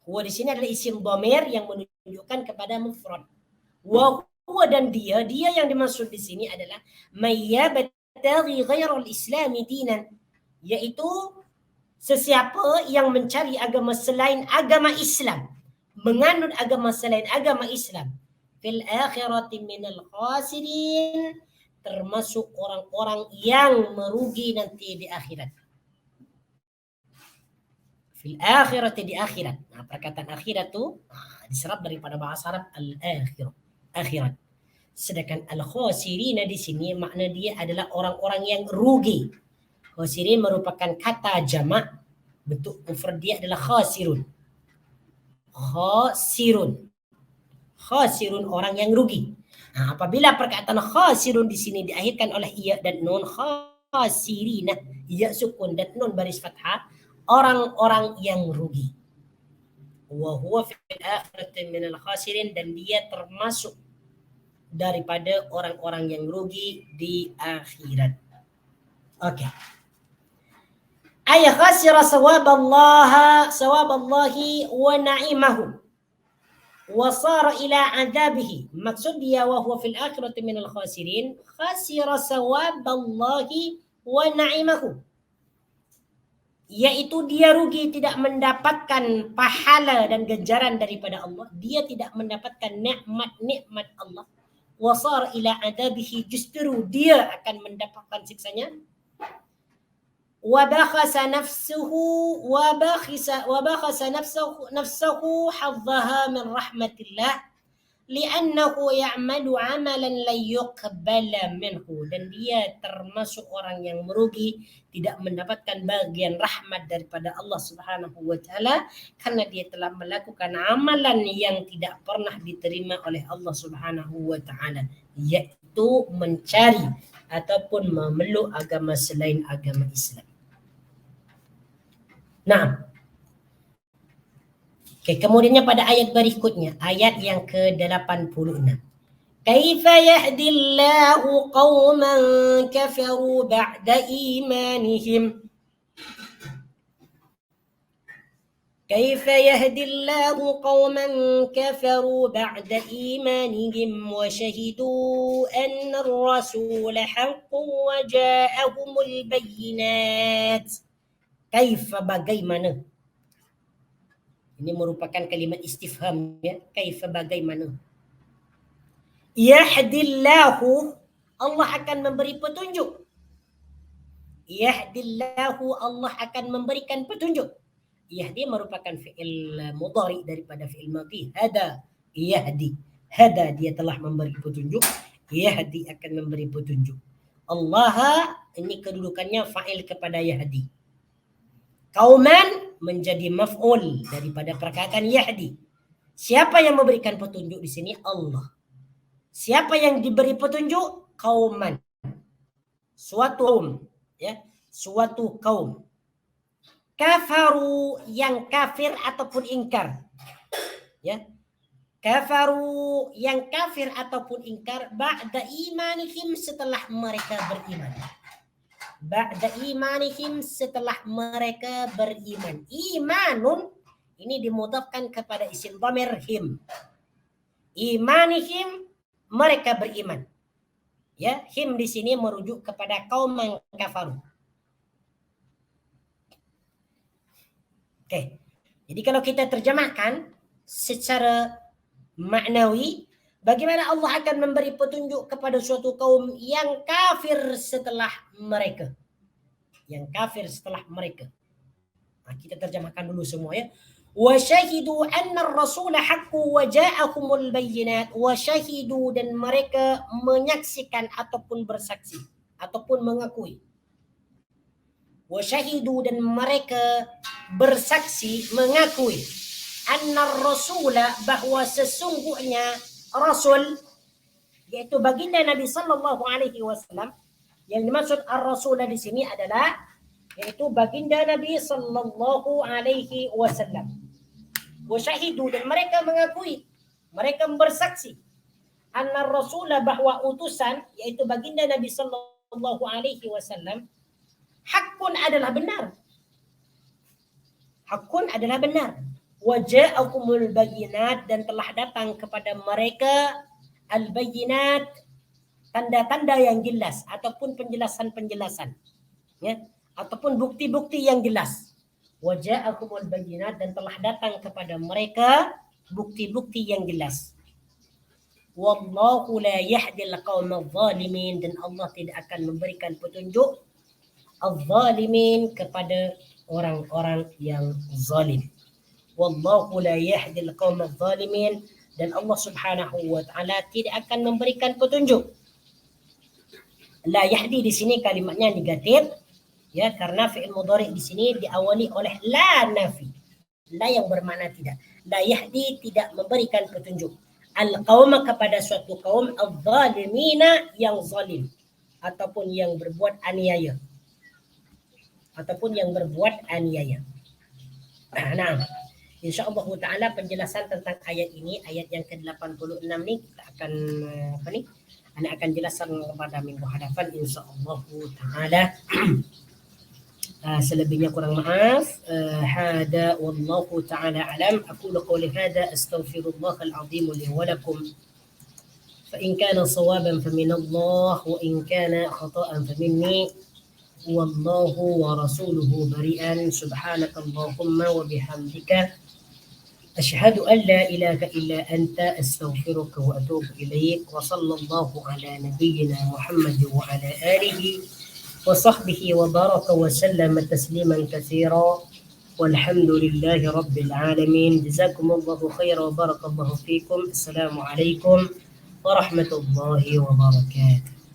Speaker 2: Huwa di sini adalah isim dhamir yang menunjukkan kepada mufrad. Wa huwa, dan dia yang dimaksud di sini adalah mayyabtaghi ghairal islami dinan, yaitu sesiapa yang mencari agama selain agama Islam, menganut agama selain agama Islam, fil akhirati minal khasirin, termasuk orang-orang yang merugi nanti di akhirat. Fil akhirati, di akhirat. Nah, perkataan akhirat itu diserap daripada bahasa Arab al-akhirah, akhirat. Sedangkan al-khasirina di sini makna dia adalah orang-orang yang rugi. Khasirin merupakan kata jamak, bentuk mufrad dia adalah khasirun. Khasirun orang yang rugi. Apabila perkataan khasirun di sini diakhirkan oleh ya dan nun, khasirina, ya sukun dan nun baris fathah, orang-orang yang rugi. Wa huwa fil akhirati minal khasirin, dan dia termasuk daripada orang-orang yang rugi di akhirat. Oke. Ay khasira sawaballahi wa na'imahu wa sara ila adzabihi. Maksud dia wa huwa fil akhirati minal khasirin, khasira sawaballahi wa na'imahu, yaitu dia rugi, tidak mendapatkan pahala dan ganjaran daripada Allah, dia tidak mendapatkan nikmat-nikmat Allah. Wa sara ila adzabihi, justru dia akan mendapatkan siksanya. وبخس نفسه حظها من رحمة الله لأنه يعمل عملا لا يقبل منه, dan dia termasuk orang yang merugi, tidak mendapatkan bagian rahmat daripada Allah Subhanahu wa taala karena dia telah melakukan amalan yang tidak pernah diterima oleh Allah Subhanahu wa taala, yaitu mencari ataupun memeluk agama selain agama Islam. Nah, kemudiannya pada ayat berikutnya, ayat yang ke-86. Kaifa yahdillahu qauman kafaru ba'da imanihim. Kaifa yahdillahu qauman kafaru ba'da imanihim wa shahidu anna ar-rasula haqqun wa ja'ahumul bayyinat. Kaifa, bagaimana? Ini merupakan kalimat istifham, ya. Kaifa, bagaimana? Yahdillahu, Allah akan memberi petunjuk. Yahdillahu, Allah akan memberikan petunjuk. Yahdi merupakan fi'il mudhari daripada fi'il madhi. Hada yahdi. Hada, dia telah memberi petunjuk. Yahdi akan memberi petunjuk. Allah ini kedudukannya fa'il kepada yahdi. Qauman menjadi maf'ul daripada perkataan yahdi. Siapa yang memberikan petunjuk di sini? Allah. Siapa yang diberi petunjuk? Qauman. Suatu kaum, ya, suatu kaum. Kafaru, yang kafir ataupun ingkar. Ya. Kafaru, yang kafir ataupun ingkar, ba'da imanihim, setelah mereka beriman. Ba'da imanihim, setelah mereka beriman. Imanun ini dimudhafkan kepada isim dhamir him. Imanihim, mereka beriman. Ya, him di sini merujuk kepada kaum yang kafaru. Oke. Jadi kalau kita terjemahkan secara maknawi, bagaimana Allah akan memberi petunjuk kepada suatu kaum yang kafir setelah mereka. Yang kafir setelah mereka. Nah, kita terjemahkan dulu semua, ya. Wa syahidu anna ar-rasula haqqu wa ja'akumul bayyinat. Wa syahidu, dan mereka menyaksikan ataupun bersaksi ataupun mengakui. Wa syahidu, dan mereka bersaksi, mengakui, anna ar-rasula, bahwa sesungguhnya Rasul, yaitu baginda Nabi sallallahu alaihi wasallam. Yang dimaksud ar-rasul di sini adalah yaitu baginda Nabi sallallahu alaihi wasallam. Wa syahidu, dan mereka mengakui, mereka bersaksi, anna ar-rasul, bahwa utusan yaitu baginda Nabi sallallahu alaihi wasallam, hakun, adalah benar. Hakun adalah benar. Wa ja'akumul bayyinat, dan telah datang kepada mereka al-bayyinat, tanda-tanda yang jelas ataupun penjelasan-penjelasan, ya, ataupun bukti-bukti yang jelas. Wa ja'akumul bayyinat, dan telah datang kepada mereka bukti-bukti yang jelas. Wallahu la yahdil qaumadh dhalimin, dan Allah tidak akan memberikan petunjuk adh-dhalimin, kepada orang-orang yang zalim. Wallahu la yahdil qaumadh dhalimin, dan Allah Subhanahu wa taala tidak akan memberikan petunjuk. La yahdi di sini kalimatnya negatif, ya, karena fi'il mudhari di sini diawali oleh la nafi. La yang bermakna tidak. La yahdi, tidak memberikan petunjuk. al-qaum kepada suatu kaum al-zalimina yang zalim ataupun yang berbuat aniaya. Nah, insya-Allah taala penjelasan tentang ayat ini, ayat yang ke-86 ni kita akan Ana akan jelaskan pada minggu hadapan insya-Allah taala. Selebihnya kurang maaf. Hada wallahu taala alam. Aqulu qawli hada astaghfirullahal azim li wa lakum. Fa in kana sawaban fa min Allah wa in kana khata'an fa minni. Wallahu wa rasuluhu bari'an. Subhanakallahumma wa bihamdika أشهد أن لا إله إلا أنت أستغفرك وأتوب إليك وصلى الله على نبينا محمد وعلى آله وصحبه وبارك وسلم تسليما كثيرا والحمد لله رب العالمين. جزاكم الله خيرا وبارك الله فيكم. السلام عليكم ورحمة الله وبركاته.